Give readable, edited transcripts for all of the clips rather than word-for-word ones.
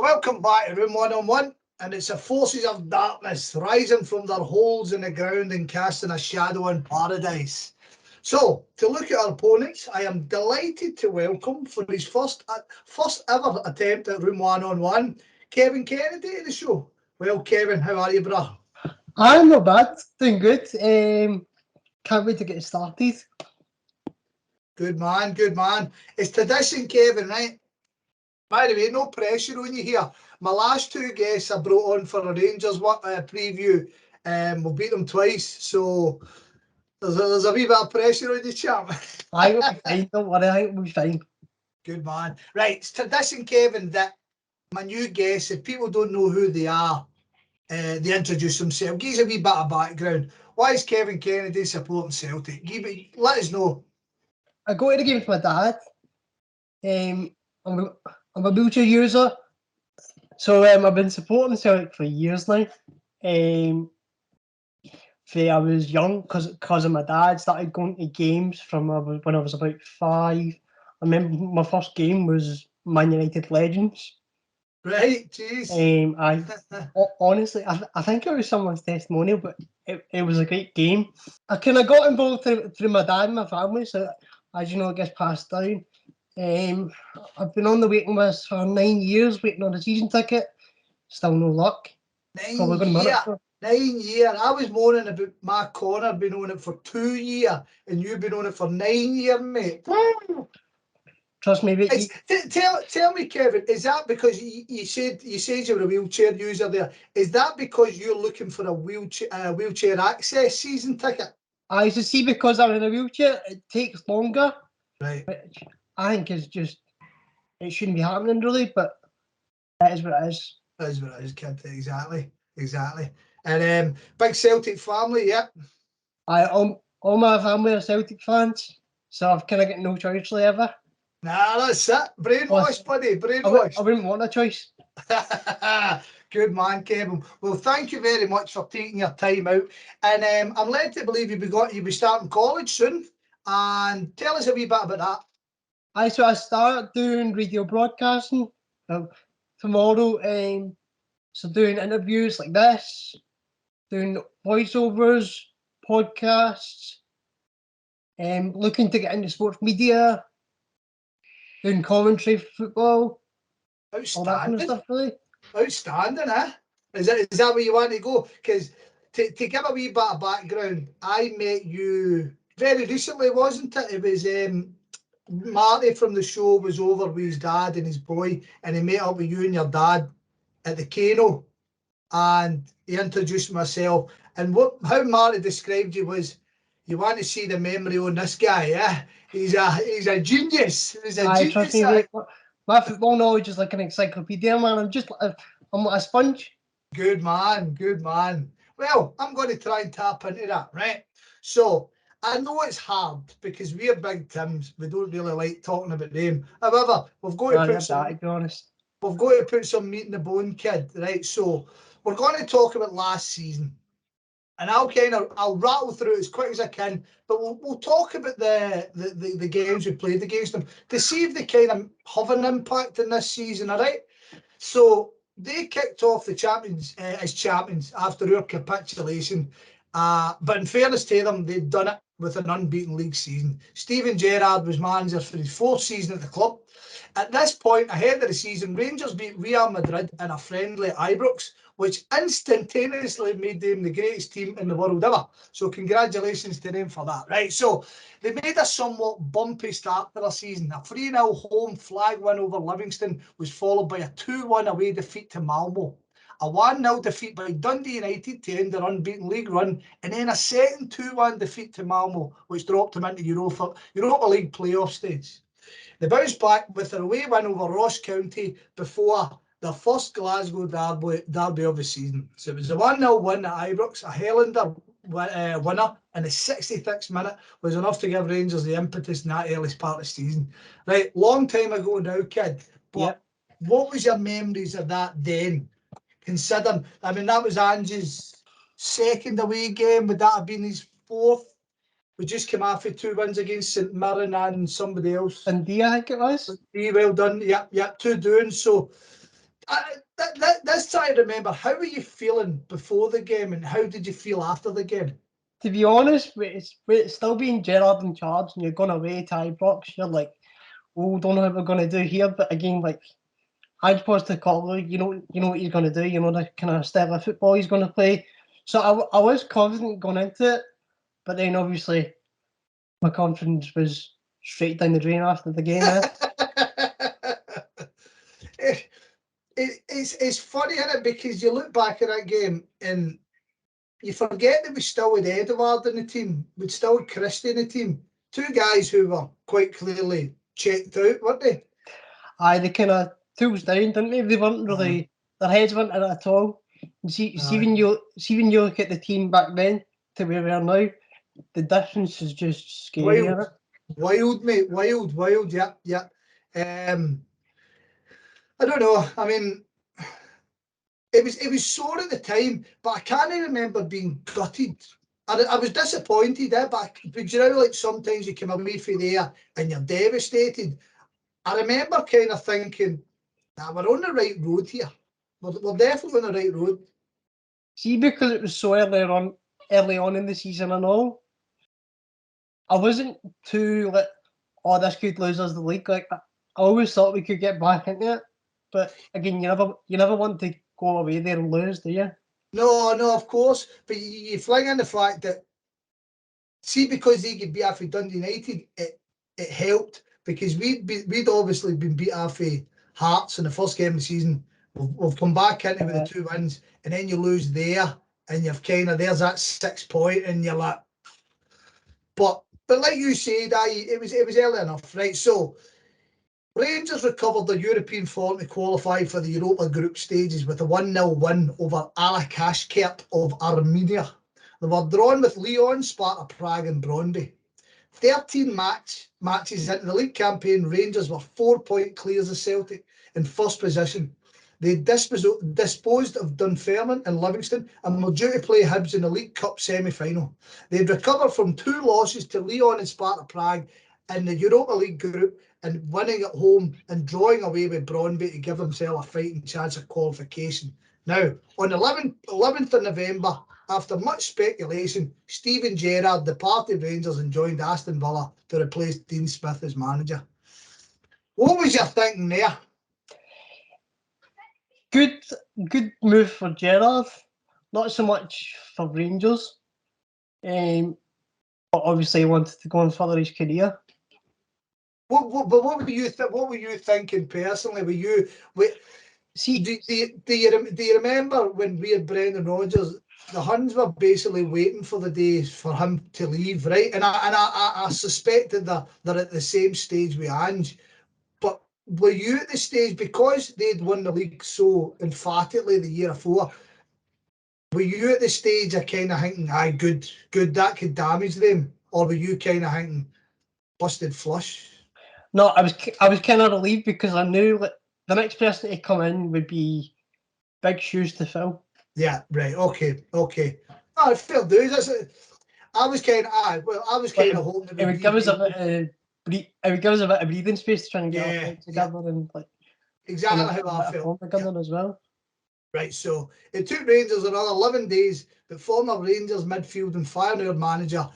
welcome back to Room 101, and it's the forces of darkness rising from their holes in the ground and casting a shadow on paradise. So, to look at our opponents, I am delighted to welcome for his first ever attempt at Room 101, Kevin Kennedy to the show. Well, Kevin, how are you, brah? I'm not bad, doing good. Can't wait to get started. Good man, good man. It's tradition, Kevin, right? By the way, no pressure on you here. My last two guests I brought on for a Rangers preview. We've beat them twice, so there's a wee bit of pressure on you, champ. I will be fine, don't worry, I will be fine. Good man. Right, it's tradition, Kevin, that my new guests, if people don't know who they are, they introduce themselves. Give us a wee bit of background. Why is Kevin Kennedy supporting Celtic? Let us know. I go to the game with my dad. I'm a wheelchair user, so I've been supporting Celtic for years now. I was young because of my dad. Started going to games from when I was about 5. I remember my first game was Man United Legends. Right, jeez. Honestly, I think it was someone's testimonial, but it was a great game. I kind of got involved through my dad and my family, so as you know, it gets passed down. I've been on the waiting list for 9 years, waiting on a season ticket. Still no luck. 9 years. 9 years. I was moaning about my corner been on it for 2 years, and you've been on it for 9 years, mate. Trust me, tell me, Kevin, is that because you said you were a wheelchair user there? Is that because you're looking for a wheelchair access season ticket? I to see because I'm in a wheelchair, it takes longer. Right. Which I think is just it shouldn't be happening really, but that is what it is. That is what it is, kid. Exactly. And big Celtic family, yeah. All my family are Celtic fans, so I've kind of got no choice really ever. Nah, that's it. Brainwashed, buddy. Brainwashed. I wouldn't want a choice. Good man, Kevin. Well, thank you very much for taking your time out. And I'm led to believe you'll be starting college soon. And tell us a wee bit about that. So I start doing radio broadcasting tomorrow. So doing interviews like this, doing voiceovers, podcasts, looking to get into sports media, doing commentary for football, all that kind of stuff, really. Outstanding, eh? Is that where you want to go? Because to give a wee bit of background, I met you very recently, wasn't it? It was Marty from the show was over with his dad and his boy, and he met up with you and your dad at the Kano, and he introduced myself. And how Marty described you was, you want to see the memory on this guy, yeah? He's a genius. He's a genius. Trust me, mate, my football knowledge is like an encyclopedia, man. I'm like a sponge. Good man. Well, I'm going to try and tap into that, right? So I know it's hard because we're big Tims. We don't really like talking about them. However, we've got to put some meat in the bone, kid, right? So we're going to talk about last season. And I'll rattle through it as quick as I can, but we'll talk about the games we played against them to see if they kind of have an impact in this season, all right? So they kicked off the champions as champions after our capitulation. But in fairness to them, they'd done it with an unbeaten league season. Steven Gerrard was manager for his 4th season at the club. At this point, ahead of the season, Rangers beat Real Madrid in a friendly at Ibrox, which instantaneously made them the greatest team in the world ever. So congratulations to them for that, right? So they made a somewhat bumpy start to the season. A 3-0 home flag win over Livingston was followed by a 2-1 away defeat to Malmo. A 1-0 defeat by Dundee United to end their unbeaten league run, and then a second 2-1 defeat to Malmo, which dropped them into Europa League playoff stage. They bounced back with their away win over Ross County before their first Glasgow derby of the season. So it was a 1-0 win at Ibrox. A Highlander winner in the 66th minute was enough to give Rangers the impetus in that early part of the season. Right, long time ago now, kid. But What was your memories of that then? Considering, I mean, that was Ange's second away game. Would that have been his 4th? We just came off with 2 wins against St Mirren and somebody else. Dundee, I think it was. Well done. Yeah, 2 doing. So This trying to remember, how were you feeling before the game and how did you feel after the game? To be honest, with it's still being Gerrard in charge and you're going away to Ibrox, you're like, oh, don't know what we're going to do here. But again, like, I'd supposed to call you know what he's going to do, you know, the kind of style of football he's going to play. So I was confident going into it, but then obviously my confidence was straight down the drain after the game. It's funny, isn't it? Because you look back at that game and you forget that we still had Edouard in the team, we still had Christie in the team. Two guys who were quite clearly checked out, weren't they? Aye, they kind of tools down, didn't they? They weren't really, their heads weren't in it at all. And see when you look at the team back then to where we are now, the difference is just scary. Wild, mate, wild, yeah. I don't know. I mean, it was sore at the time, but I can't remember being gutted. I was disappointed, but you know, like sometimes you come away from there and you're devastated. I remember kind of thinking, nah, we're on the right road here. We're definitely on the right road. See, because it was so early on in the season and all, I wasn't too like, oh, this could lose us the league. Like, I always thought we could get back into it, but again, you never want to go away there and lose, do you? No, of course. But you fling in the fact that, see, because they could beat off Dundee United, it helped because we'd obviously been beat off Hearts in the first game of the season. We've come back into with the 2 wins, and then you lose there, and you've kind of, there's that 6 point, and you're like, but like you said, it was early enough, right? So Rangers recovered their European form to qualify for the Europa group stages with a 1-0 win over Alakashkert of Armenia. They were drawn with Lyon, Sparta Prague and Brøndby. 13 matches into the league campaign, Rangers were 4-point clears of Celtic in first position. They disposed of Dunfermline and Livingston and were due to play Hibs in the League Cup semi-final. They'd recovered from 2 losses to Lyon and Sparta Prague in the Europa League group and winning at home and drawing away with Brøndby to give themselves a fighting chance of qualification. Now, on the 11th of November, after much speculation, Steven Gerrard departed Rangers and joined Aston Villa to replace Dean Smith as manager. What was your thinking there? Good move for Gerrard, not so much for Rangers. But obviously he wanted to go and further his career. What were you thinking personally? Do you remember when we had Brendan Rodgers? The Huns were basically waiting for the days for him to leave, right? And I suspected that they're at the same stage with Ange. But were you at the stage, because they'd won the league so emphatically the year before, were you at the stage of kind of thinking, aye, good, that could damage them? Or were you kind of thinking, busted flush? No, I was kind of relieved because I knew that the next person to come in would be big shoes to fill. Yeah, right. Okay. Oh, fair dues. I was kind of hoping it would give us a bit of breathing space to try and get our together and like exactly how I felt together as well. Right, so it took Rangers another 11 days, but former Rangers midfield and Feyenoord manager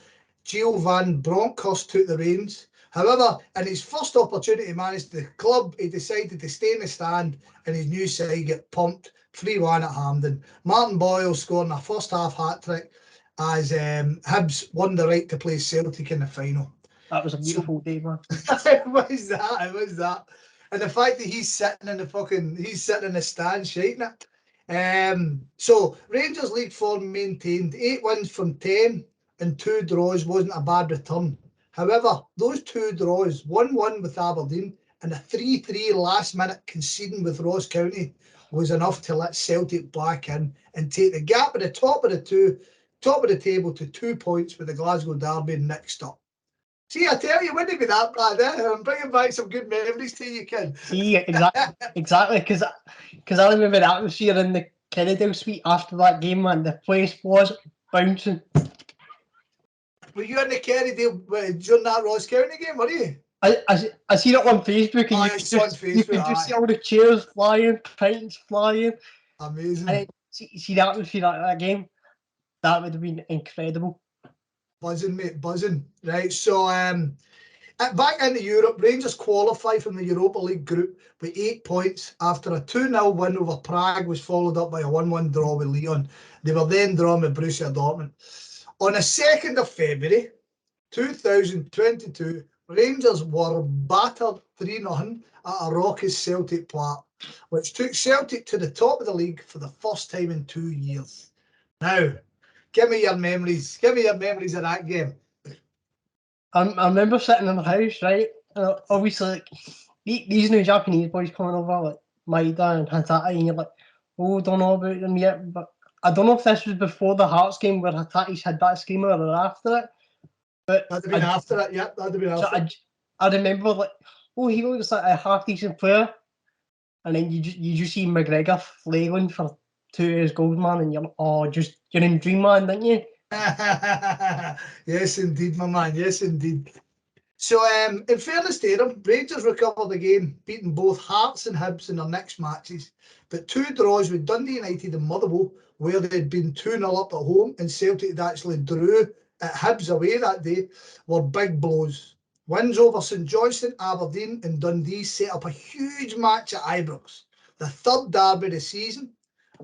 Govan Bronckhorst took the reins. However, in his first opportunity to manage the club, he decided to stay in the stand and his new side get pumped 3-1 at Hampden. Martin Boyle scoring a first half hat-trick as Hibs won the right to play Celtic in the final. That was a beautiful day, man. It was that. And the fact that he's sitting in the stand shaking it. So Rangers league form maintained 8 wins from 10 and 2 draws wasn't a bad return. However, those 2 draws, 1-1 with Aberdeen and a 3-3 last minute conceding with Ross County, was enough to let Celtic back in and take the gap at the top of the table to 2 points with the Glasgow Derby next up. See, I tell you, wouldn't it be that bad? I'm bringing back some good memories to you, kid. See, exactly, because I remember the atmosphere in the Kennedale suite after that game, man. The place was bouncing. Were you in the Kennedale during that Ross County game, were you? I seen it on Facebook, and you could just see all the chairs flying, pints flying. Amazing. And see the atmosphere at that game. That would have been incredible. Buzzing, mate, buzzing. Right, so back into Europe, Rangers qualify from the Europa League group with 8 points after a 2-0 win over Prague was followed up by a 1-1 draw with Lyon. They were then drawn with Borussia Dortmund. On the 2nd of February 2022, Rangers were battered 3-0 at a raucous Celtic Platt, which took Celtic to the top of the league for the first time in 2 years. Now, give me your memories. Give me your memories of that game. I remember sitting in the house, right? And obviously, like, these new Japanese boys coming over, like Maida and Hatati, and you're like, oh, don't know about them yet. But I don't know if this was before the Hearts game where Hatati's had that screamer or after it. But that'd have been after it, yeah. That'd have been after it. I remember, like, oh, he looks like a half-decent player. And then you just see McGregor flailing for 2 of his goals, man, and you're like, oh, you're in dreamland, didn't you? Yes, indeed, my man. Yes, indeed. So, in fairness to them, Rangers recovered the game, beating both Hearts and Hibs in their next matches. But 2 draws with Dundee United and Motherwell, where they'd been 2-0 up at home, and Celtic had actually drew at Hibs away that day, were big blows. Wins over St Johnstone, Aberdeen and Dundee set up a huge match at Ibrox, the 3rd derby of the season,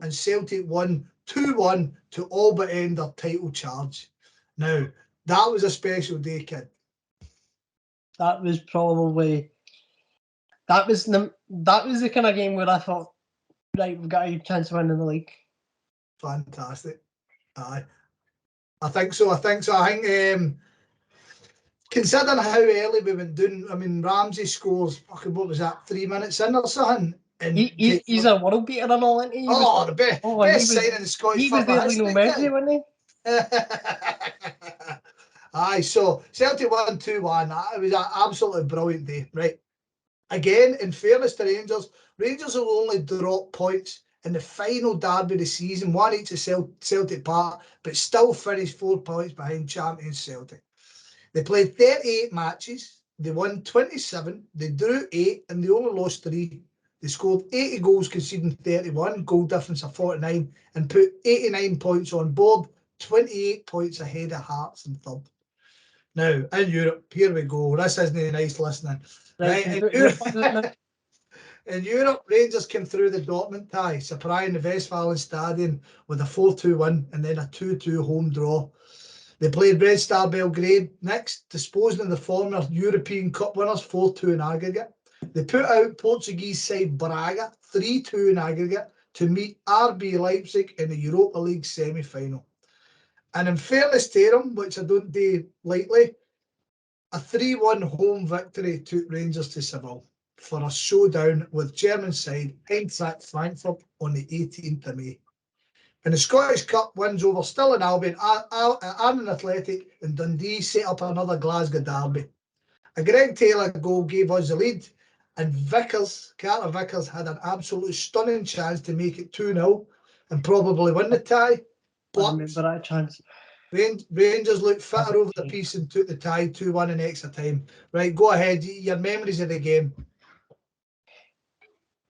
and Celtic won 2-1 to all but end their title charge. Now, that was a special day, kid. That was probably that was the kind of game where I thought, right, we've got a chance of winning the league. Fantastic. Aye. I think so. I think considering how early we went down, I mean, Ramsey scores, fucking, what was that, 3 minutes in or something? And he's a world beater and all, isn't he? The best signing in the Scottish football history. He was there, Messi, wasn't he? Aye, so Celtic won 2-1. It was an absolutely brilliant day, right? Again, in fairness to Rangers, Rangers will only drop points in the final derby of the season, 1 each of Celtic Park, but still finished 4 points behind champions Celtic. They played 38 matches, they won 27, they drew 8, and they only lost 3. They scored 80 goals, conceding 31, goal difference of 49, and put 89 points on board, 28 points ahead of Hearts in 3rd. Now, in Europe, here we go. This isn't nice listening. Right, in Europe, Rangers came through the Dortmund tie, surprising the Westfalenstadion with a 4-2 win and then a 2-2 home draw. They played Red Star Belgrade next, disposing of the former European Cup winners 4-2 in aggregate. They put out Portuguese side Braga 3-2 in aggregate to meet RB Leipzig in the Europa League semi-final. And in fairness to them, which I don't do lightly, a 3-1 home victory took Rangers to Seville for a showdown with German side Eintracht Frankfurt on the 18th of May. In the Scottish Cup, wins over Stirling Albion, Arden Athletic and Dundee set up another Glasgow derby. A Greg Taylor goal gave us the lead, and Carter Vickers had an absolutely stunning chance to make it 2-0 and probably win the tie. But I remember that chance. Rangers looked fitter over the piece and took the tie 2-1 in extra time. Right, go ahead. Your memories of the game.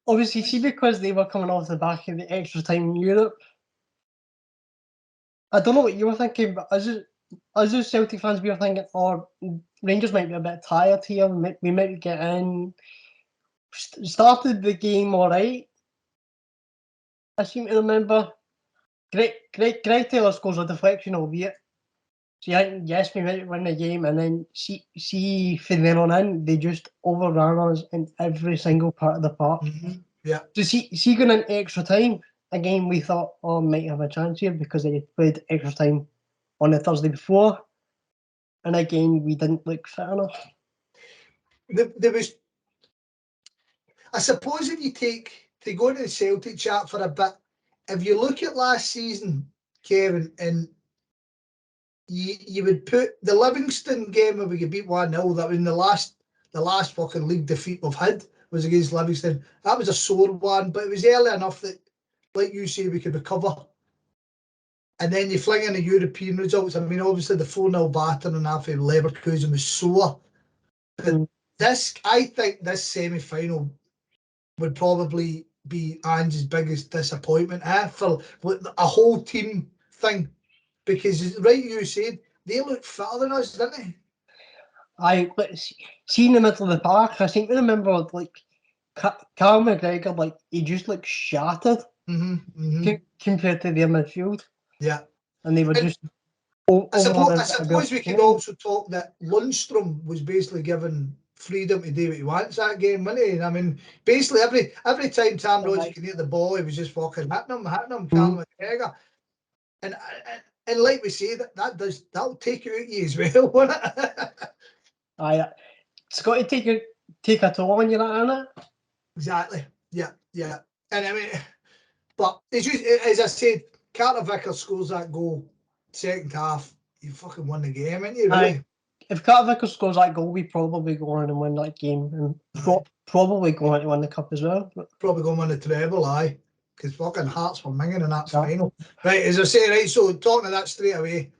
Obviously, see, because they were coming off the back of the extra time in Europe, I don't know what you were thinking, but as Celtic fans, we were thinking, oh, Rangers might be a bit tired here. We might get in. Started the game all right. I seem to remember Greg Taylor scores a deflection, albeit. So yes, we might win the game, and then see from then on in, they just overran us in every single part of the park. Mm-hmm. Yeah. So see going in extra time, again, we thought, oh, might have a chance here because they played extra time on the Thursday before. And again, we didn't look fit enough. There was, I suppose, if you take, to go into the Celtic chat for a bit, if you look at last season, Kevin, and you would put the Livingston game where we could beat 1-0, that was in the last fucking league defeat we've had was against Livingston. That was a sore one, but it was early enough that, like you say, we could recover. And then you fling in the European results. I mean, obviously the 4-0 battering after Leverkusen was sore. But I think this semi-final would probably be Ange's biggest disappointment for a whole team thing, because right, you said they look fitter than us, didn't they? I see in the middle of the park. I seem to remember like Carl McGregor, like he just looked shattered compared to their midfield. Yeah, and they were just I suppose we could also talk that Lundstrom was basically given freedom to do what he wants that game, wasn't he? I mean, basically every time Tam Rhodes could hit the ball, he was just fucking hitting him, Carl McGregor. And like we say, that'll take you out you as well, won't it? It's got to take a toll on you, isn't it? Exactly. Yeah. And I mean, but as I said, Carter Vickers scores that goal second half. You fucking won the game, ain't you? Really? If Carter Vickers scores that goal, we probably go on and win that game, and probably go on to win the cup as well. Probably going to win the treble, aye. Because fucking Hearts were minging in that final. Right, as I say, right, so talking of that straight away,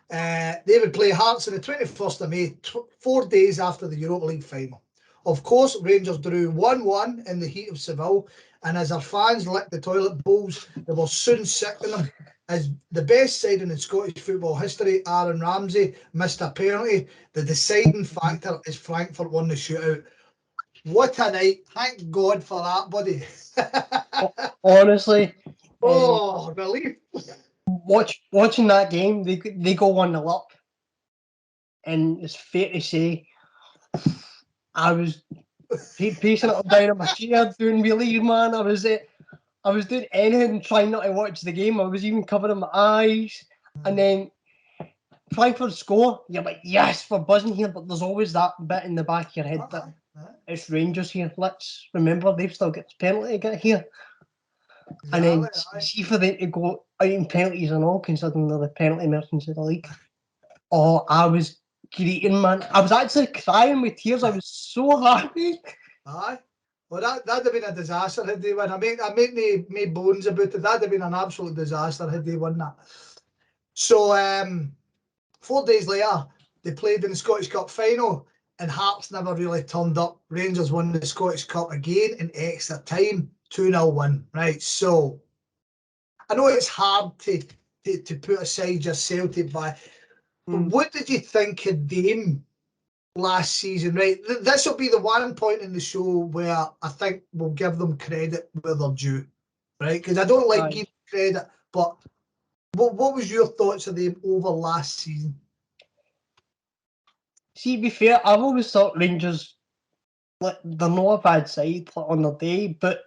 they would play Hearts on the 21st of May, 4 days after the Europa League final. Of course, Rangers drew 1-1 in the heat of Seville, and as our fans licked the toilet bowls, they were soon sick of them. As the best side in Scottish football history, Aaron Ramsey missed a penalty. The deciding factor is Frankfurt won the shootout. What a night. Thank God for that, buddy. Honestly. Relief. Watching that game, they go 1-0 up. And it's fair to say, I was pacing up and down on my chair, doing really, man. I was doing anything, trying not to watch the game. I was even covering my eyes. And then Frankfurt score, you're like, yes, we're buzzing here, but there's always that bit in the back of your head that it's Rangers here. Let's remember they've still got the penalty to get here. And then see for them to go out in penalties and all, considering they're the penalty merchants of the league. Oh, I was greeting, man. I was actually crying with tears. I was so happy. Aye. Well, that'd have been a disaster had they won. I make no bones about it. That'd have been an absolute disaster had they won that. So 4 days later, they played in the Scottish Cup final, and Hearts never really turned up. Rangers won the Scottish Cup again in extra time, 2-0 win. Right, so I know it's hard to put aside your Celtic, but what did you think of them last season? Right, this will be the one point in the show where I think we'll give them credit where they're due, right? Because I don't like giving credit, but what was your thoughts of them over last season? See, to be fair, I've always thought Rangers, like, they're not a bad side on their day, but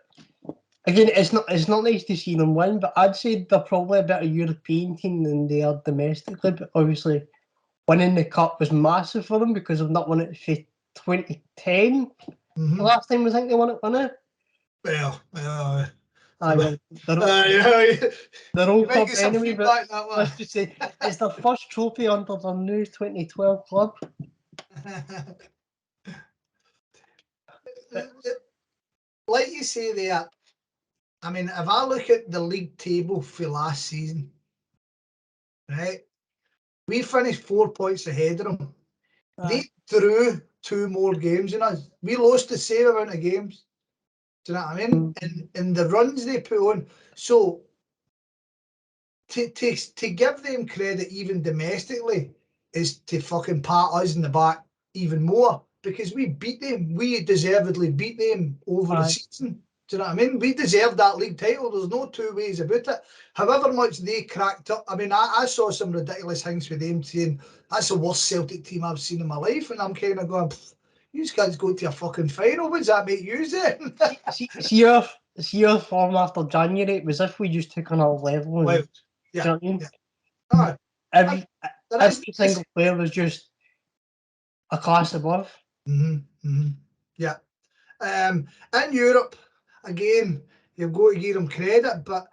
again, it's not nice to see them win, but I'd say they're probably a better European team than they are domestically. But obviously, winning the cup was massive for them because they've not won it for 2010. The last time I think they won it, wasn't it? Well, they're old club anyway, but let's just say it's their first trophy under their new 2012 club. Like you say there, I mean, if I look at the league table for last season, right, we finished 4 points ahead of them. They drew 2 more games than us. We lost the same amount of games. Do you know what I mean? And the runs they put on. So to give them credit even domestically is to fucking pat us in the back even more, because we beat them. We deservedly beat them over the season. Do you know what I mean? We deserved that league title. There's no two ways about it. However much they cracked up. I mean, I saw some ridiculous things with them saying, that's the worst Celtic team I've seen in my life. And I'm kind of going, you guys go to a fucking final. What does that make you then? see your form after January, it was if we just took another level. And, yeah. Do you know what I mean? Yeah. Every single player was just a class above. Yeah. In Europe, again, you've got to give them credit, but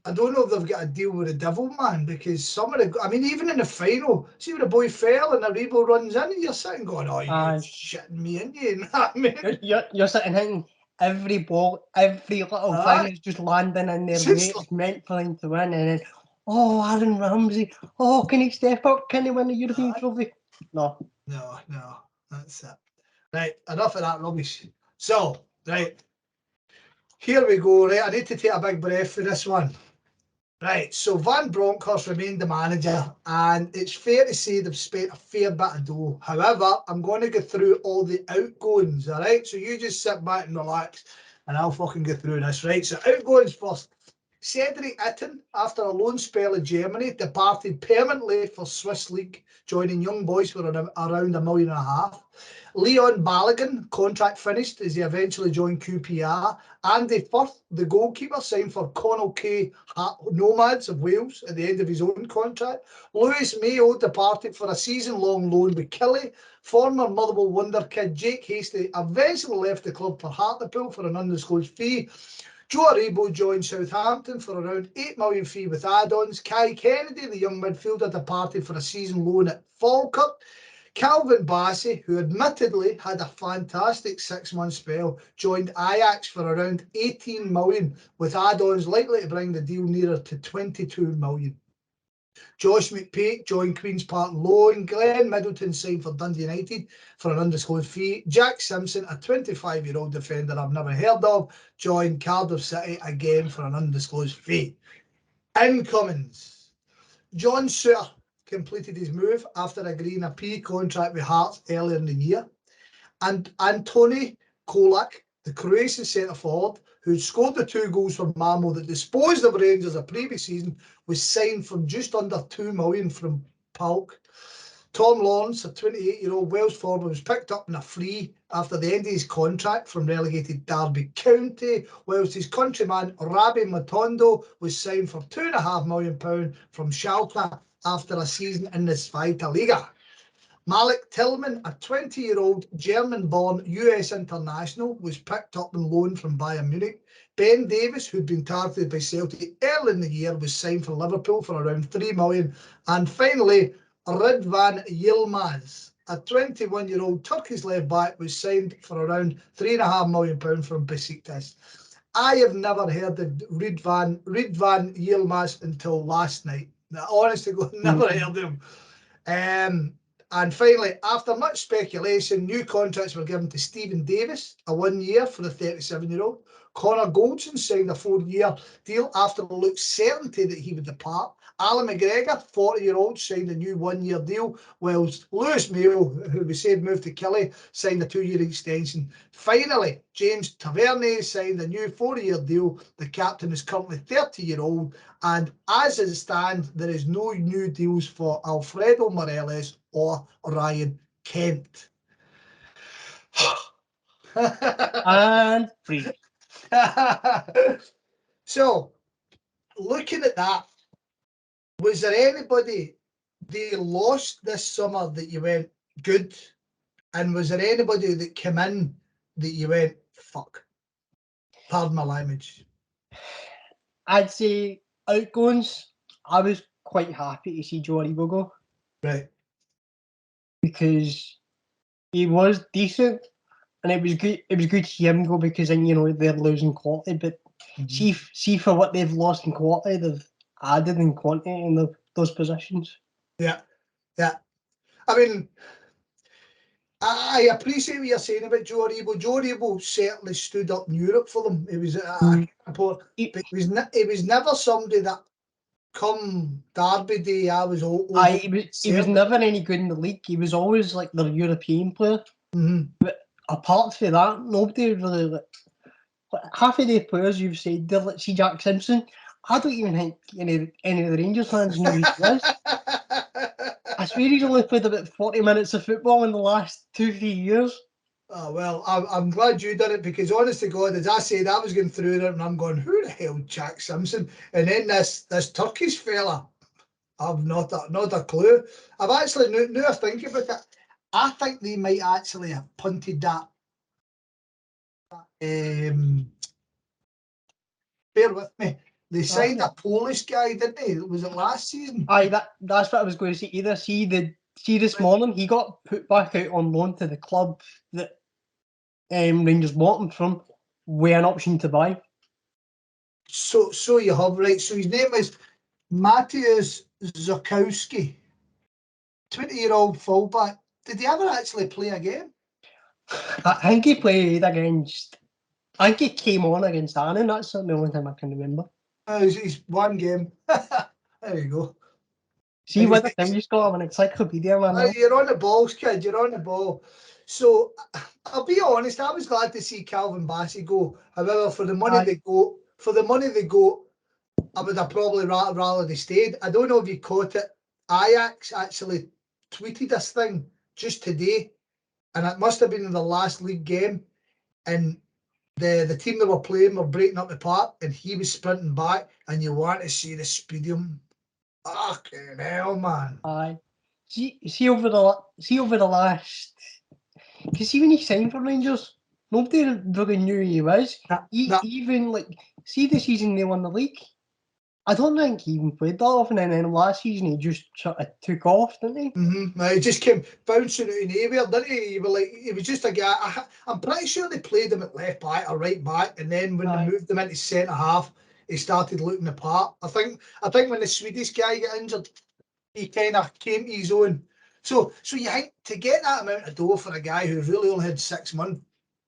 I don't know if they've got to deal with the devil, man, because some of the, I mean, even in the final, see when the boy fell and the Rebo runs in, and you're sitting going, oh, you're shitting me, in you? I mean, you're sitting hitting every ball, every little thing is just landing in there. It's meant for him to win, and then, oh, Aaron Ramsey, oh, can he step up? Can he win the European trophy? No, that's it. Right, enough of that rubbish. So, right, here we go, right, I need to take a big breath for this one. Right, so Van Bronckhorst remained the manager, and it's fair to say they've spent a fair bit of dough. However, I'm going to go through all the outgoings, all right? So you just sit back and relax, and I'll fucking go through this, right? So outgoings first. Cedric Itten, after a loan spell in Germany, departed permanently for Swiss League, joining Young Boys for around $1.5 million. Leon Balogun, contract finished as he eventually joined QPR. Andy Firth, the goalkeeper, signed for Connal K Nomads of Wales at the end of his own contract. Lewis Mayo departed for a season-long loan with Killie. Former Motherwell wonder kid Jake Hasty eventually left the club for Hartlepool for an undisclosed fee. Joe Aribo joined Southampton for around £8 million fee with add-ons. Kai Kennedy, the young midfielder, departed for a season loan at Falkirk. Calvin Bassey, who admittedly had a fantastic 6-month spell, joined Ajax for around 18 million, with add-ons likely to bring the deal nearer to 22 million. Josh McPake joined Queen's Park loan. Glenn Middleton signed for Dundee United for an undisclosed fee. Jack Simpson, a 25-year-old defender I've never heard of, joined Cardiff City again for an undisclosed fee. Incomings. John Suter completed his move after agreeing a pre-contract with Hearts earlier in the year. And Antoni Kolak, the Croatian centre-forward, who scored the 2 goals for Malmo that disposed of Rangers the previous season, was signed from just under $2 million from PAOK. Tom Lawrence, a 28-year-old Welsh forward, was picked up in a free after the end of his contract from relegated Derby County, whilst his countryman Rabbi Matondo was signed for £2.5 million from Schalke after a season in the Zweite Liga. Malik Tillman, a 20-year-old German-born US international, was picked up on loan from Bayern Munich. Ben Davis, who'd been targeted by Celtic early in the year, was signed for Liverpool for around £3 million. And finally, Ridvan Yilmaz, a 21-year-old Turkish left-back, was signed for around £3.5 million from Besiktas. I have never heard of Ridvan Yilmaz until last night. Honestly, never heard of him. And finally, after much speculation, new contracts were given to Stephen Davis, a 1 year for the 37-year-old. Connor Goldson signed a 4-year deal after there looked certainty that he would depart. Alan McGregor, 40-year-old, signed a new 1-year deal, whilst Lewis Mayo, who we said moved to Killie, signed a 2-year extension. Finally, James Tavernier signed a new 4-year deal. The captain is currently 30-year-old, and as it stands, there is no new deals for Alfredo Morelos or Ryan Kent. And free. So, looking at that, was there anybody they lost this summer that you went good? And was there anybody that came in that you went fuck? Pardon my language. I'd say outgoings, I was quite happy to see Joe Aribo go. Right. Because he was decent, and it was good. It was good to see him go because then they're losing quality, but see for what they've lost in quality, they've added in quantity in those positions. Yeah. I mean, I appreciate what you're saying about Joe Aribo. Joe Aribo certainly stood up in Europe for them. It was but it was never somebody that come Derby Day I was he was never any good in the league. He was always like the European player. But apart from that, nobody really half of the players you've said there, like see Jack Simpson. I don't even think any of the Rangers fans knew who he was. I swear he's only played about 40 minutes of football in the last 2-3 years. Oh, well, I'm glad you did it because, honest to God, as I said, I was going through it and I'm going, who the hell, Jack Simpson? And then this Turkish fella, I've not a clue. I've actually, now I think about it, I think they might actually have punted that. Bear with me. They signed a Polish guy, didn't they? Was it last season? Aye, that's what I was going to say. Either see this morning he got put back out on loan to the club that Rangers bought him from, with an option to buy. So you have, right. So his name is Mateusz Zukowski, 20-year-old fullback. Did he ever actually play a game? I think he played against. I think he came on against Annan. That's the only time I can remember. He's one game. There you go. See what the time you got an encyclopedia, man. You're on the balls, kid. You're on the ball. So I'll be honest. I was glad to see Calvin Bassey go. However, for the money they got, I would have probably rather they stayed. I don't know if you caught it. Ajax actually tweeted this thing just today, and it must have been in the last league game. And the team they were playing were breaking up the park, and he was sprinting back, and you want to see the speed of him. Fucking hell, man. Aye. See over the last. Because see when he signed for Rangers, nobody really knew who he was. Even like see the season they won the league. I don't think he even played that often, and then last season he just sort of took off, didn't he? He just came bouncing out of nowhere, didn't he? He was just a guy. I'm pretty sure they played him at left back or right back, and then when they moved him into centre half, he started looking the part. I think when the Swedish guy got injured, he kind of came to his own. So you think to get that amount of dough for a guy who really only had 6 months,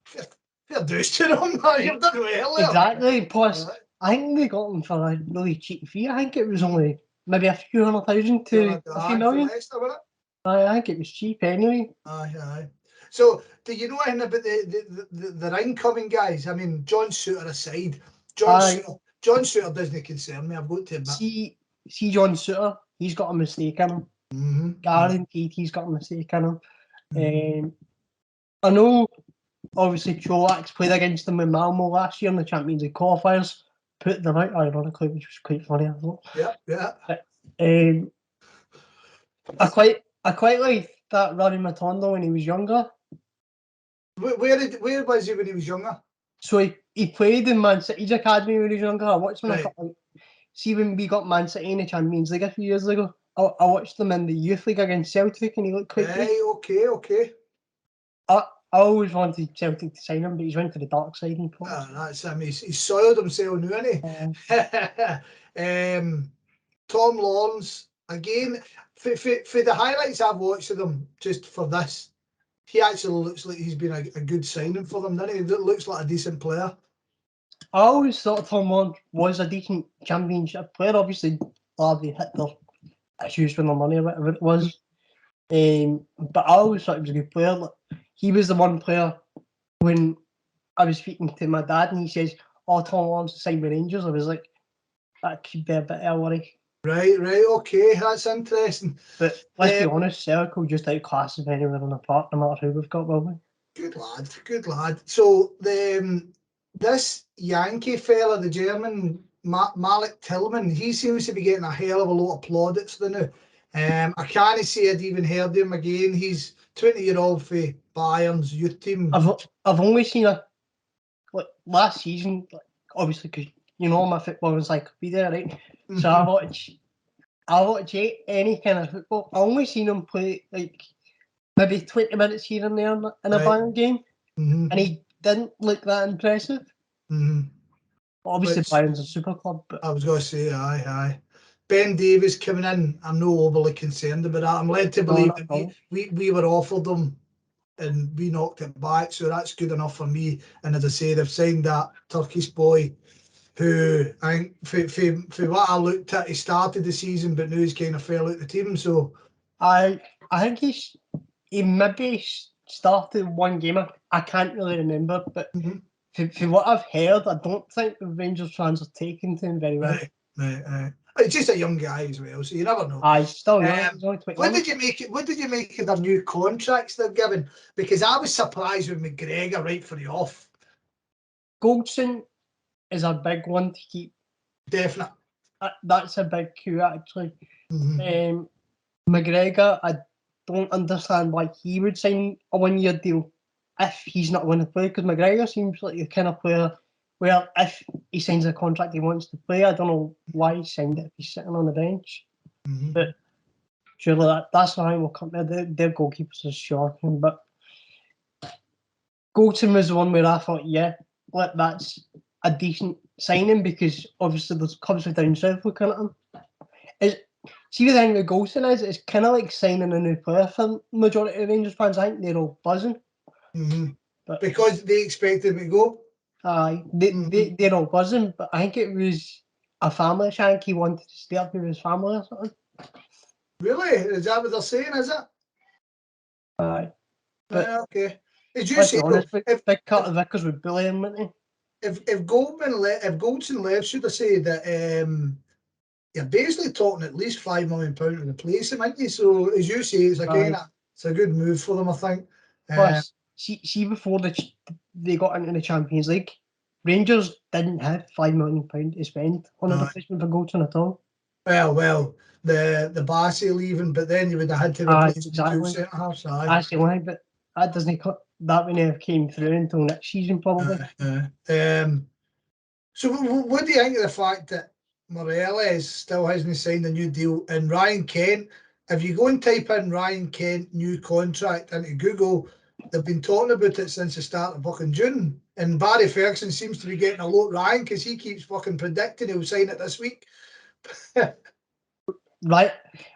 fair dues to him. You've done well there. Exactly. Plus, I think they got him for a really cheap fee. I think it was only maybe a few 100,000 to a few million. I think it was cheap anyway. Aye. So, do you know anything about the incoming guys? I mean, John Suter aside, John Suter doesn't concern me. I've got to admit. See John Suter, he's got a mistake in him. Guaranteed, he's got a mistake in him. I know, obviously, Cholak's played against them in Malmo last year in the Champions League qualifiers. Put them out, ironically, which was quite funny, I thought. Yeah. I quite like that Ronnie Matondo when he was younger. Where was he when he was younger? So he played in Man City's academy when he was younger. I watched him see when we got Man City in the Champions League a few years ago. I watched them in the youth league against Celtic, and he looked quite good. Okay. I always wanted Celtic to sign him, but he's went to the dark side. That's him. He's soiled himself now, hasn't he? Tom Lawrence again. For the highlights I've watched of them, just for this, he actually looks like he's been a good signing for them, doesn't he? He looks like a decent player. I always thought Tom Lawrence was a decent championship player. Obviously, they hit their issues with the money or whatever it was. But I always thought he was a good player. He was the one player when I was speaking to my dad and he says, Tom Lawrence signed with Rangers. I was like, that could be a bit of a worry. Right, okay, that's interesting. But let's be honest, Celtic will just outclass us anywhere on the park, no matter who we've got, will we? Good lad. So this Yankee fella, the German Malik Tillman, he seems to be getting a hell of a lot of plaudits now. I can't say I'd even heard of him again. He's 20-year-old for Bayern's youth team. I've only seen last season, obviously, because you know my football encyclopedia, right? So I watch any kind of football. I only seen him play maybe 20 minutes here and there in a Bayern game, and he didn't look that impressive. Obviously, Bayern's a super club. But I was going to say, aye. Ben Davies coming in, I'm not overly concerned about that. I'm led to believe that we were offered them and we knocked it back, so that's good enough for me. And as I say, they've signed that Turkish boy who, I think, for what I looked at, he started the season, but now he's kind of fell out the team. So I think he maybe started one game. I can't really remember, but for what I've heard, I don't think the Rangers fans are taking to him very well. Right. He's just a young guy as well, so you never know. He's still young. He's only 21. What did you make of their new contracts they're given? Because I was surprised with McGregor right for the off. Goldson is a big one to keep. Definitely. That's a big coup, actually. McGregor, I don't understand why he would sign a 1-year deal if he's not going to play, because McGregor seems like the kind of player where if he signs a contract he wants to play, I don't know why he signed it if he's sitting on the bench. But surely that's how will come. Their goalkeepers is shocking. But Goldson was the one where I thought, that's a decent signing, because obviously there's clubs down south looking at him. See, the thing with Goldson is, it's kind of like signing a new player for the majority of Rangers fans. I think they're all buzzing. But Because they expected him to go. aye, they're all buzzing. But I think it was a family shank. He wanted to stay up with his family or something. Really? Is that what they're saying? Is it? Aye, but Okay. As you let's say be though, honest, Big Cut of Vickers would bully him, wouldn't he? if Goldson left, should I say that you're basically talking at least £5 million to replace him, aren't you? So as you say, it's it's a good move for them, I think. Plus, see before they got into the Champions League, Rangers didn't have £5 million to spend on a replacement for Goldson at all. Well, the Bassey leaving, but then you would have had to replace the two centre halves. That's the only, but that doesn't that wouldn't have came through until next season probably. So what do you think of the fact that Morelos still hasn't signed a new deal, and Ryan Kent? If you go and type in Ryan Kent new contract into Google, they've been talking about it since the start of fucking June. And Barry Ferguson seems to be getting a low Ryan because he keeps fucking predicting he'll sign it this week.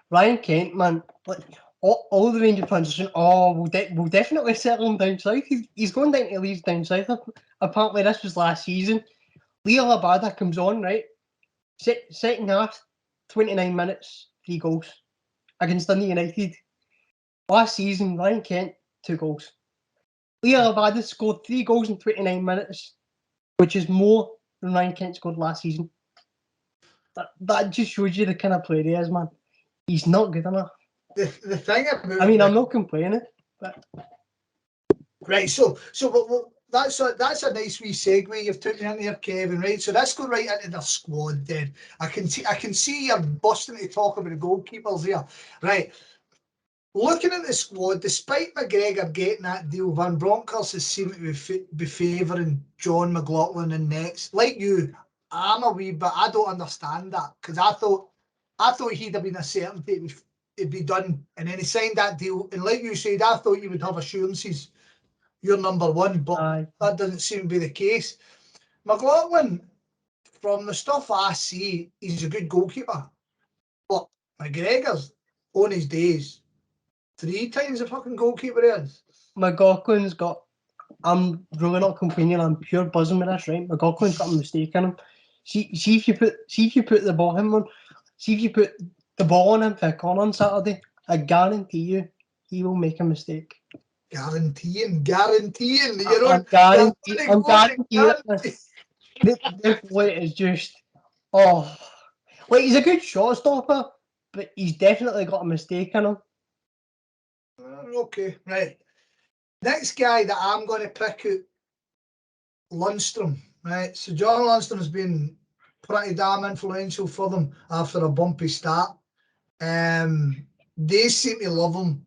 Ryan Kent, man, like all the Rangers fans are saying, we'll definitely settle him down south. He's going down to Leeds down south. Apparently, this was last season. Leo Labada comes on, right? Second half, 29 minutes, 3 goals against Dundee United. Last season, Ryan Kent, 2 goals. Leo Labada scored 3 goals in 29 minutes, which is more than Ryan Kent scored last season. That just shows you the kind of player he is, man. He's not good enough. The thing about I'm not complaining, but right. So that's a nice wee segue you've took me into here, Kevin. Right. So let's go right into the squad then. I can see you're busting to talk about the goalkeepers here. Right. Looking at the squad, despite McGregor getting that deal, Van Bronckhorst has seemed to be favouring John McLaughlin in next. Like you, I'm a wee bit. I don't understand that because I thought he'd have been a certainty it'd be done, and then he signed that deal. And like you said, I thought you would have assurances you're number one, but that doesn't seem to be the case. McLaughlin, from the stuff I see, he's a good goalkeeper, but McGregor's on his days 3 times the fucking goalkeeper he is. McLaughlin's got. I'm really not complaining. I'm pure buzzing with this, right? McLaughlin's got a mistake in him. See if you put the ball him on. See if you put the ball on him for a corner on Saturday. I guarantee you, he will make a mistake. Guaranteeing. I'm guaranteeing. This boy is just like he's a good shot stopper, but he's definitely got a mistake in him. Okay, right. Next guy that I'm going to pick out, Lundstrom. Right, so John Lundstrom has been pretty damn influential for them after a bumpy start. They seem to love him.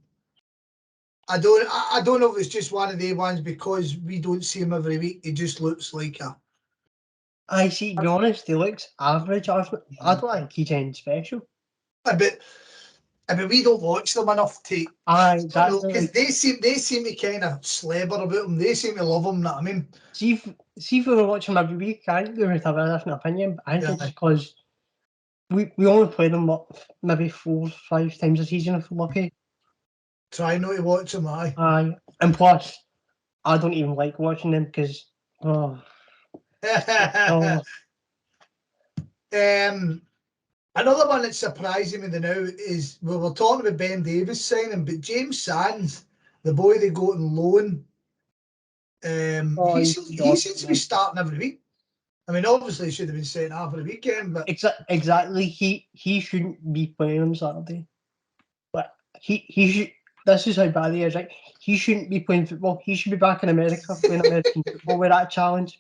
I don't know if it's just one of the ones because we don't see him every week. He just looks like a. I see. To be honest, he looks average. I don't think he's anything special. I mean, we don't watch them enough to. Exactly. Because they seem to kind of slabber about him. They seem to love him. Know what I mean? See if we were watching him every week, I think we would have a different opinion. But I think it's because we only play them maybe 4 or 5 times a season if we're lucky. Try not to watch them, aye. And plus, I don't even like watching them because Another one that's surprising me now is we were talking about Ben Davies signing, but James Sands, the boy they got on loan, he seems to be starting every week. I mean, obviously he should have been sent half of the weekend, but exactly, he shouldn't be playing on Saturday. But he should. This is how bad he is, right? He shouldn't be playing football. He should be back in America playing American football with that challenge.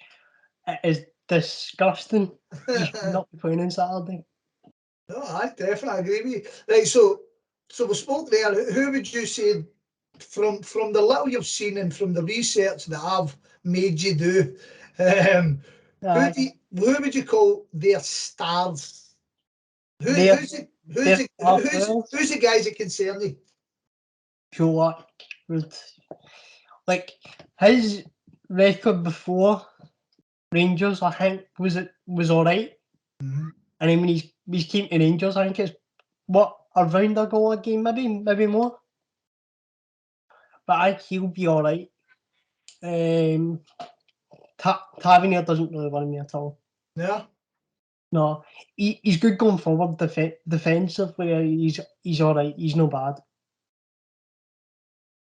It is disgusting. He should not be playing on Saturday. No, I definitely agree with you. Right, so we spoke there. Who would you say from the little you've seen and from the research that I've made you do, who would you call their stars? Who's the guys that concern you? Sure, like his record before Rangers, I think was all right. And then when he's came to Rangers, I think it's around a goal a game, maybe more. But I think he'll be all right. Tavernier doesn't really worry me at all. Yeah. No, he's good going forward. Defensively, he's all right. He's no bad.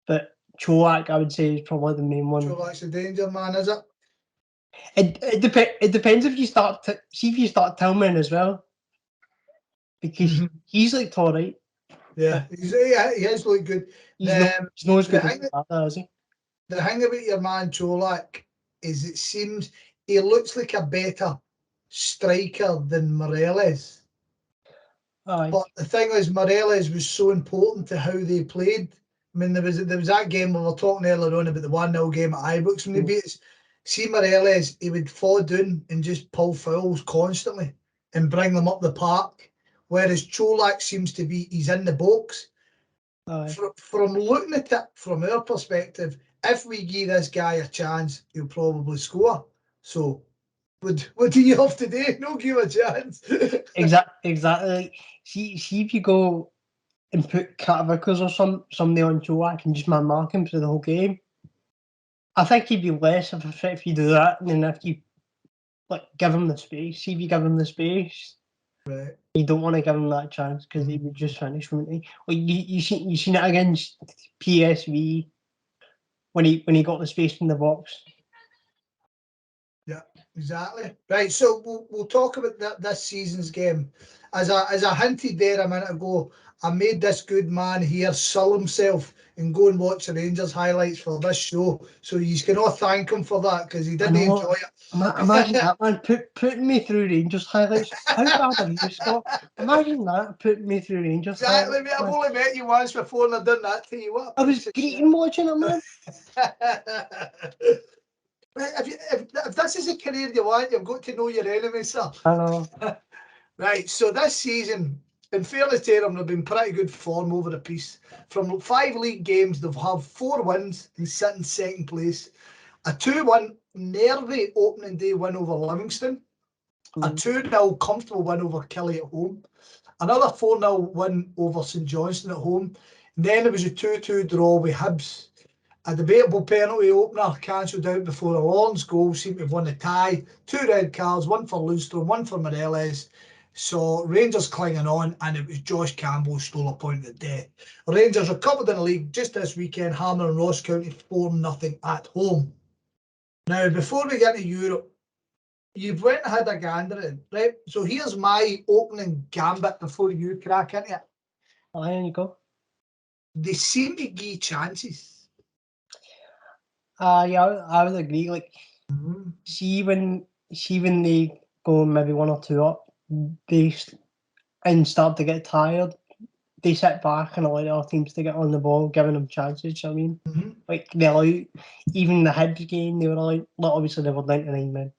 But Cholak, I would say, is probably the main one. Cholak's the danger man, is it? It depends if you start Tillman as well, because he's like all right. Yeah, he is really good. He's not as good as that, is he? The thing about your man Cholak is it seems he looks like a better striker than Morelos. Aye. But the thing is, Morelos was so important to how they played. I mean, there was that game we were talking earlier on about the 1-0 game at Ibrox when they beat us. See Morelos, he would fall down and just pull fouls constantly and bring them up the park. Whereas Cholak seems to be, he's in the box. From looking at it from our perspective, if we give this guy a chance, he'll probably score. So, what do you have to do? No give a chance. Exactly. See if you go and put Vickers or somebody on Cholak and just mark him through the whole game. I think he'd be less of a threat if you do that than if you give him the space. See if you give him the space. Right. You don't want to give him that chance because he would just finish, wouldn't he? Like you seen it against PSV when he got the space in the box. Yeah, exactly. Right, so we'll talk about this season's game. As I hinted there a minute ago, I made this good man here sell himself and go and watch the Rangers highlights for this show. So you can all thank him for that because he didn't enjoy it. Imagine that, man, putting me through Rangers highlights. How bad are you, Scott? Imagine that, putting me through Rangers exactly, highlights. Mate, I've only met you once before and I've done that to you. What? I was greeting watching it, man. If this is a career you want, you've got to know your enemies, sir. I know. Right, so this season, in fairness to them, they've been pretty good form over the piece. From 5 league games, they've had 4 wins and sit in second place. A 2-1 nervy opening day win over Livingston. A 2-0 comfortable win over Kelly at home. Another 4-0 win over St Johnstone at home. And then there was a 2-2 draw with Hibs. A debatable penalty opener cancelled out before a Lawrence goal seemed to have won the tie. 2 red cards, one for Lundstrom, one for Morelos. So Rangers clinging on, and it was Josh Campbell who stole a point of the day. Rangers recovered in the league just this weekend, hammering Ross County 4-0 at home. Now, before we get into Europe, you've went and had a gander at it, right? So here's my opening gambit before you crack into it. Oh, there you go. They seem to give chances. Yeah, I would agree. Like, see when they go maybe 1 or 2 up, and start to get tired, they sit back and allow the other teams to get on the ball, giving them chances. You know what I mean? Like they allow, even the Hibs game, they were allowed. Well, obviously they were 99 men,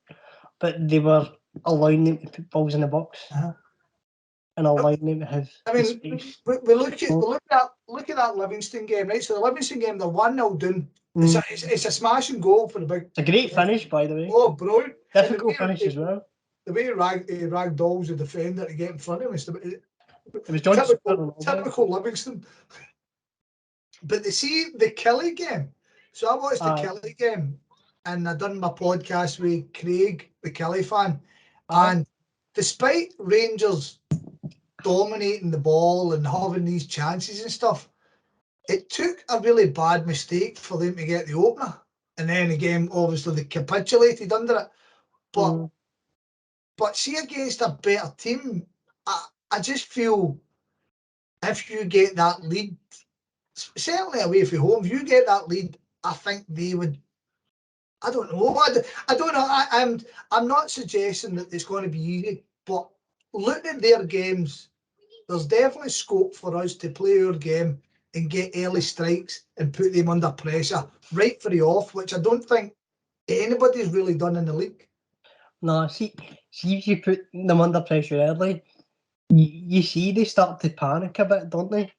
but they were allowing them to put balls in the box and allowing them to have. I mean, we look at that Livingston game, right? So the Livingston game, they're 1-0 down. It's a smashing goal for the big. It's a great finish, by the way. Oh, brilliant! Difficult finish as well. The way he ragdolls the defender to get in front of him. It was John typical Livingston. But they see the Kelly game. So I watched the Kelly game and I done my podcast with Craig, the Kelly fan. And despite Rangers dominating the ball and having these chances and stuff, it took a really bad mistake for them to get the opener. And then again, obviously they capitulated under it. But see, against a better team, I just feel if you get that lead, certainly away from home, if you get that lead, I think they would. I don't know. I don't know. I'm not suggesting that it's going to be easy, but looking at their games, there's definitely scope for us to play our game and get early strikes and put them under pressure right for the off, which I don't think anybody's really done in the league. No, see if you put them under pressure early, you see they start to panic a bit, don't they?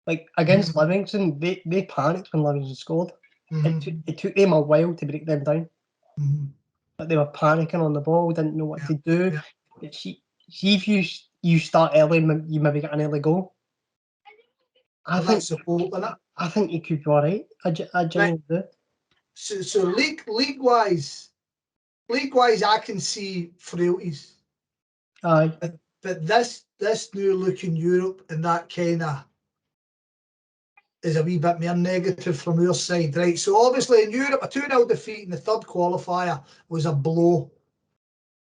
Like against Livingston, they panicked when Livingston scored. It took them a while to break them down. But they were panicking on the ball, didn't know what to do. Yeah. See if you start early, you maybe get an early goal. I think you could be all right. I genuinely do. So league-wise, I can see frailties. Aye. But this new look in Europe and that kind of is a wee bit more negative from our side, right? So obviously in Europe, a 2-0 defeat in the third qualifier was a blow.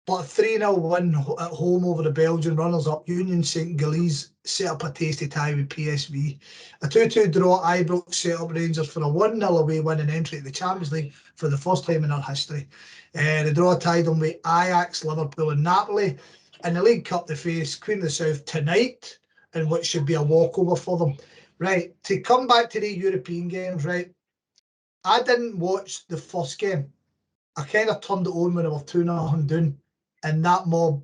But a 3-0 win at home over the Belgian runners-up Union St Gilles set up a tasty tie with PSV. A 2-2 draw at Ibrox set up Rangers for a 1-0 away win and entry to the Champions League for the first time in their history. The draw tied them with Ajax, Liverpool and Napoli. In the League Cup, they face Queen of the South tonight, in which should be a walkover for them. Right, to come back to the European games, right, I didn't watch the first game. I kind of turned it on when they were 2-0 down, and that mob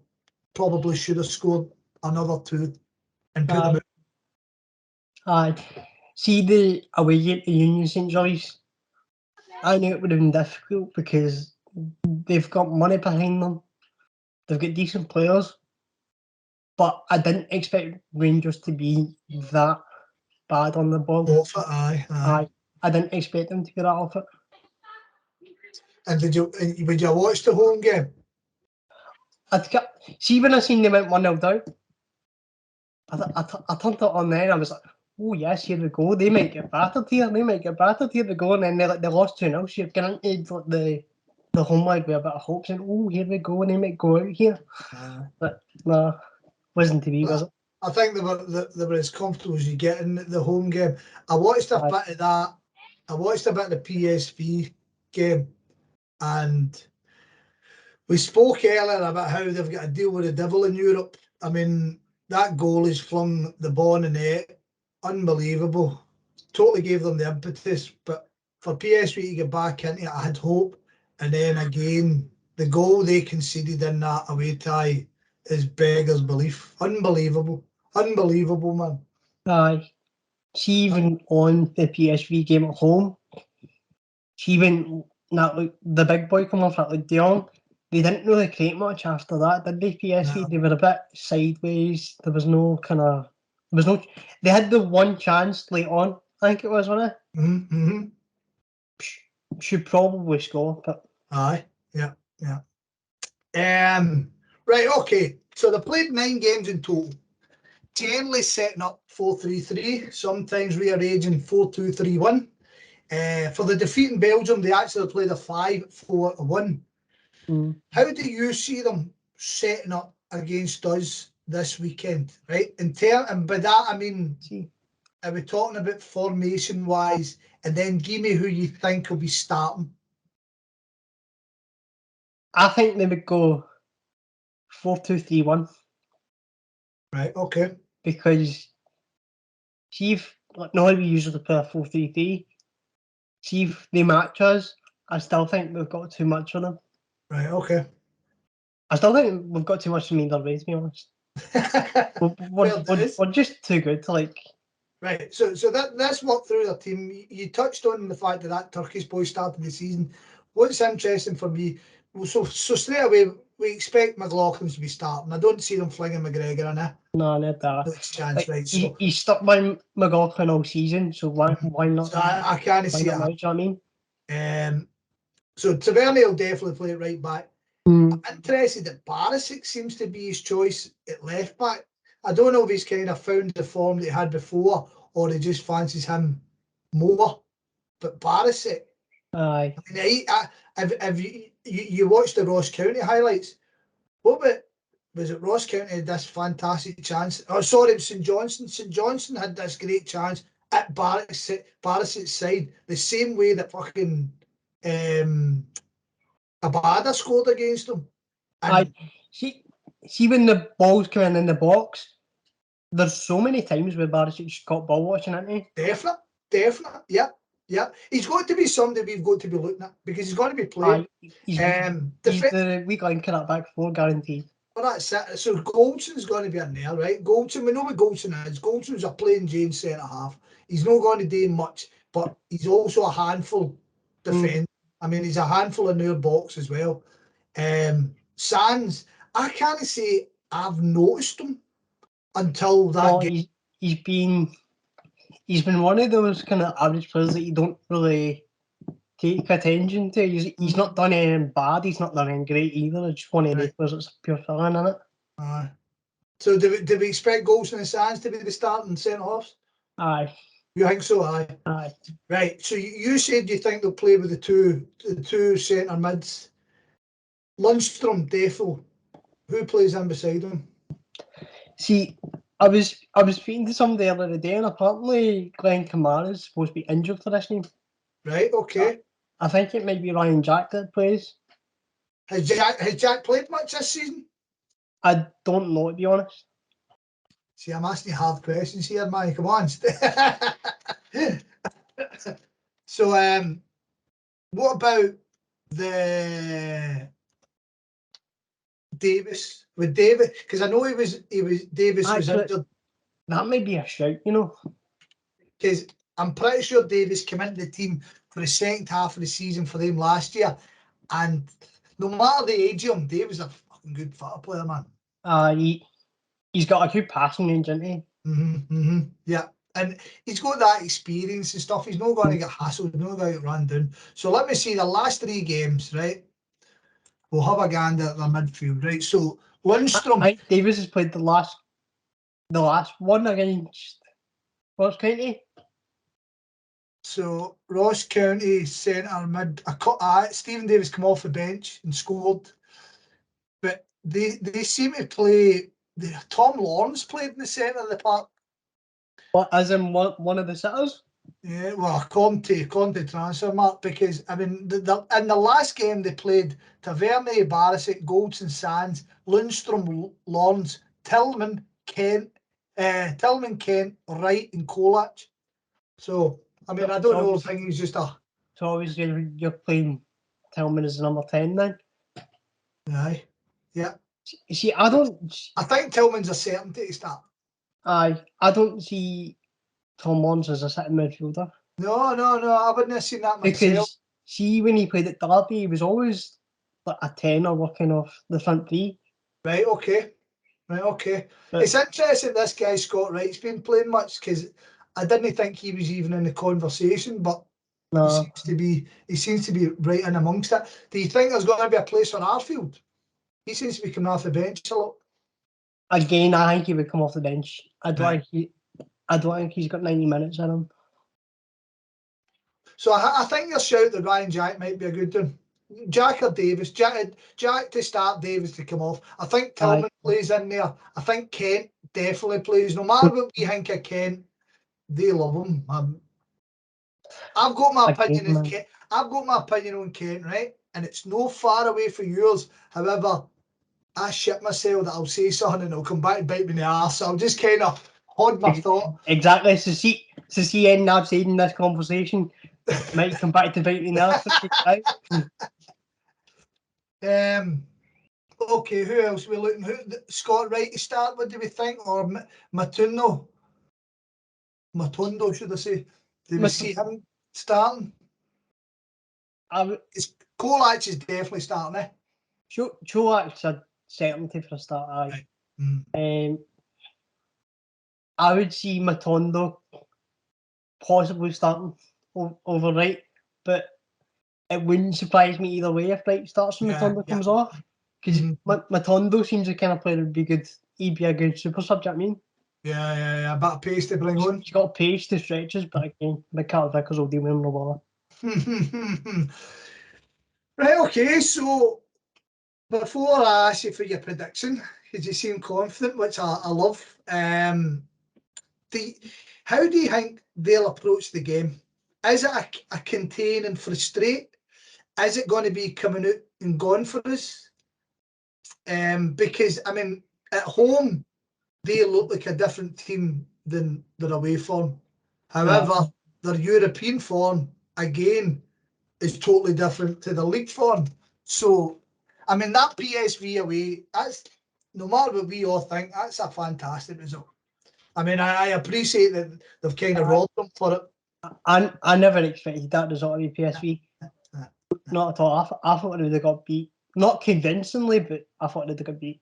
probably should have scored another 2 and put them out. Aye. See the away game to Union St Joyce? I knew it would have been difficult because they've got money behind them. They've got decent players. But I didn't expect Rangers to be that bad on the ball. Off it, aye. I didn't expect them to get out of it. And would you watch the home game? See, when I seen they went 1-0 down, I turned it on there and I was like, oh yes, here we go. They might get battered here. They go. And then they lost 2-0. So you're guaranteed the home leg with a bit of hope saying, oh, here we go. And they might go out here. But no, wasn't to be, was it? I think they were as comfortable as you get in the home game. I watched a bit of that. I watched a bit of the PSV game, and we spoke earlier about how they've got to deal with the devil in Europe. I mean, that goalie's flung the ball in the net. Unbelievable. Totally gave them the impetus. But for PSV to get back into it, I had hope. And then again, the goal they conceded in that away tie is beggars belief. Unbelievable. Unbelievable, man. Aye. See, even on the PSV game at home, even the big boy come off that like De Jong, they didn't really create much after that, did they? PSV, No. They were a bit sideways. There was no They had the one chance late on, I think it was, wasn't it? Mm-hmm. Should probably score, but Aye, yeah. Right, okay. So they played 9 games in total. Generally setting up 4-3-3, sometimes rearranging 4-2-3-1. For the defeat in Belgium, they actually played a 5-4-1. How do you see them setting up against us this weekend? Right, and by that I mean, are we talking about formation wise? And then give me who you think will be starting. I think they would go 4-2-3-1. Right, okay. Because see if no, we usually play a 4-3-3. See if they match us. I still think we've got too much on them. Right, okay. I still think we've got too much to mean their way, to be honest. We're just too good to like. Right, so let's walk through the team. You touched on the fact that Turkish boy started the season. What's interesting for me, so straight away, we expect McLaughlin to be starting. I don't see them flinging McGregor in there. No, not that. No chance, like, right? So he's stuck by McLaughlin all season, so why not? So I can't see it. Now, do you know what I mean? So Tavernier will definitely play it right back. I'm interested that Barisic seems to be his choice at left back. I don't know if he's kind of found the form that he had before or he just fancies him more. But Barisic, Aye. I mean, have you watched the Ross County highlights? What about, was it Ross County had this fantastic chance? Oh, sorry, it was St Johnstone. St Johnstone had this great chance at Barisic's side, the same way that fucking Abada scored against them. I see when the ball's coming in the box, there's so many times where Barisic's got ball watching, isn't he? Definitely, yeah. He's got to be somebody we've got to be looking at because he's got to be playing. He's the weak link in that back four, guaranteed. Well, that's it. So Goldson's going to be in there, right? Goldson, we know what Goldson is. Goldson's a plain Jane centre half. He's not going to do much, but he's also a handful defence. I mean, he's a handful in their box as well. Sands, I can't say I've noticed him until that game. He's been one of those kind of average players that you don't really take attention to. He's not done anything bad. He's not done anything great either. It's just one of the players that's pure filling in it. So do we expect goals in the stands to be the starting centre halves? Aye. You think so? Aye. Aye. Right. So you said you think they'll play with the two centre mids. Lundstrom, Defo. Who plays in beside him? See, I was speaking to somebody earlier today, and apparently Glenn Kamara is supposed to be injured for this game. Right. Okay. I think it might be Ryan Jack that plays. Has Jack played much this season? I don't know, to be honest. See, I'm asking you hard questions here, man. Come on. So, what about the Davis? With Davis, because I know Davis was injured. That might be a shout, you know. Because I'm pretty sure Davis came into the team for the second half of the season for them last year, and no matter the age of him, Davis is a fucking good football player, man. He's got a good passing range, isn't he? Yeah. And he's got that experience and stuff. He's not going to get hassled. He's not going to get run down. So let me see the last 3 games, right? We'll have a gander at the midfield, right? So Lundstrom. I think Davis has played the last one against Ross County. So Ross County centre mid. Stephen Davis come off the bench and scored, but they seem to play. Tom Lawrence played in the centre of the park. What, as in one of the sitters? Yeah, well, Conte transfer mark, because I mean, in the last game they played Tavernier, Barisic, Goldson, Sands, Lundstrom, Lawrence, Tillman, Kent, Wright, and Kolach. So I mean, I don't know. I think he's just a. So obviously you're playing Tillman as number 10 then. Aye, yeah. See, I think Tillman's a certainty to start. Aye, I don't see Tom Lawrence as a sitting midfielder. No, I wouldn't have seen that myself. Because see, when he played at Derby, he was always like a 10 or working off the front 3. Right, okay. But it's interesting this guy Scott Wright's been playing much, because I didn't think he was even in the conversation, but he seems to be right in amongst it. Do you think there's going to be a place for Arfield? He seems to be coming off the bench a lot. Again, I think he would come off the bench. I don't think he's got 90 minutes in him. So I think your shout that Ryan Jack might be a good one. Jack or Davis. Jack to start, Davis to come off. I think Tillman plays in there. I think Kent definitely plays. No matter what we think of Kent, they love him. I've got my opinion on Kent. Right? And it's no far away from yours. However, I shit myself that I'll say something and it'll come back and bite me in the arse. So I'll just kind of hold my thought. Exactly. So see ending up saying this conversation might come back to bite me in the arse. Okay, who else are we looking? Scott Wright to start, what do we think? Or Matondo, should I say? Do we see him starting? Kolach is definitely starting, eh? Kolach's a certainty for a start, aye. Right. I would see Matondo possibly starting over Wright, but it wouldn't surprise me either way if Wright starts and Matondo comes off. Because Matondo seems the kind of player who'd be good. He'd be a good super sub, do you know what I mean? Yeah, a bit of pace to bring on. He's got pace to stretches, but again, Carl Vickers will deal with him no bother. Right, okay, so before I ask you for your prediction, because you seem confident, which I love, how do you think they'll approach the game? Is it a contain and frustrate? Is it going to be coming out and gone for us? Because, I mean, at home, they look like a different team than their away form. However, their European form, again, is totally different to the league form. So, I mean, that PSV away, that's, no matter what we all think, that's a fantastic result. I mean, I appreciate that they've kind of robbed them for it. I never expected that result to be PSV. Not at all. I thought they would have got beat. Not convincingly, but I thought they'd have got beat.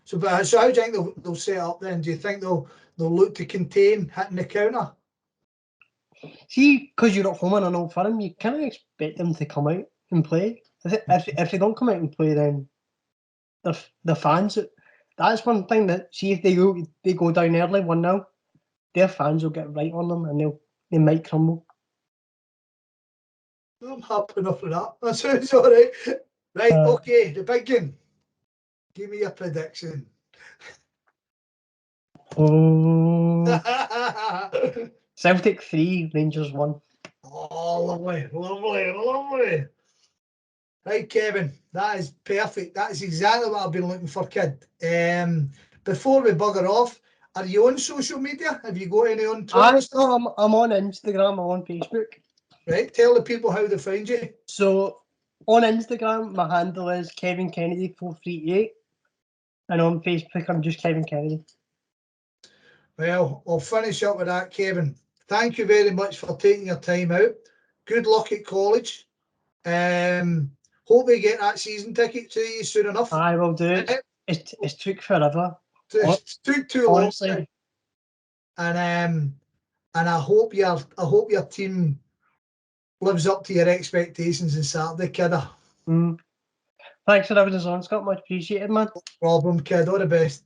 So how do you think they'll set up then? Do you think they'll look to contain hitting the counter? See, because you're at home on an Old Firm, you can't expect them to come out and play. If they don't come out and play, then the fans. That's one thing that, see, if they go down early 1-0, their fans will get right on them and they might crumble. I'm happy enough with that. That sounds all right. Right, okay, the big game. Give me a prediction. Oh, Celtic 3, Rangers 1. Oh, lovely, lovely, lovely. Right, Kevin, that is perfect. That is exactly what I've been looking for, kid. Before we bugger off, are you on social media? Have you got any on Twitter? I'm on Instagram, I'm on Facebook. Right, tell the people how to find you. So on Instagram, my handle is Kevin Kennedy 438, and on Facebook, I'm just Kevin Kennedy. Well, I'll finish up with that, Kevin. Thank you very much for taking your time out. Good luck at college. Hope we get that season ticket to you soon enough. I will do it. It's took forever. It took too honestly. long. And I hope your team lives up to your expectations on Saturday, kidder. Thanks for having us on, Scott. Much appreciated, man. No problem, kid. All the best.